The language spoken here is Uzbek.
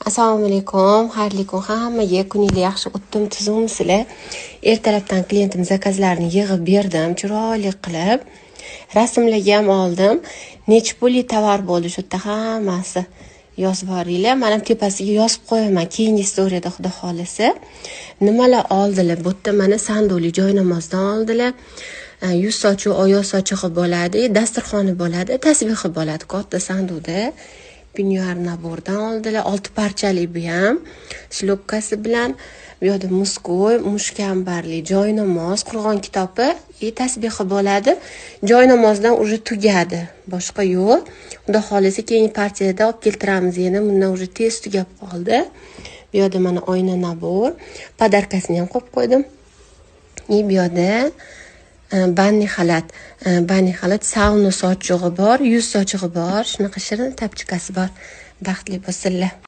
Assalomu alaykum, xayrli kun hammaga. Kuningiz yaxshi o'tdimi, tuzumsizlar? Ertalabdan klientim zakazlarni yig'ib berdim, chiroyli qilib. Rasmlarga ham oldim. Necha pulli tovar bo'ldi shu yerda hammasi yozib boringlar. Mana tepasiga yozib qo'yaman keyingi istoriyada xudo xolisa. Nimalar oldilar? Bu yerda mana sanduli joynamozdan oldilar. Yuz sochi, oyoq sochig'i bo'ladi, dasturxoni bo'ladi, tasbihi bo'ladi katta sanduqda. Pinyar nabordan oldilar, 6 parchali bu ham. Shlopkasi bilan bu yerda muskoy, mushkambarli, joynamoz, Qur'on kitobi, tasbihi bo'ladi. Joynamozdan уже tugadi. Boshqa yo'q. Xudo xolisa keyingi partiyada olib keltiramiz. Yana bundan уже tez tugab qoldi. Bu yerda mana oyna nabor, podarkasini ham qo'yib qo'ydim. Bu yerda banni xalat, sauna sochig'i bor, yuz sochig'i bor, shunaqa shirin tapchikasi bor. Baxtli bo'lsinlar.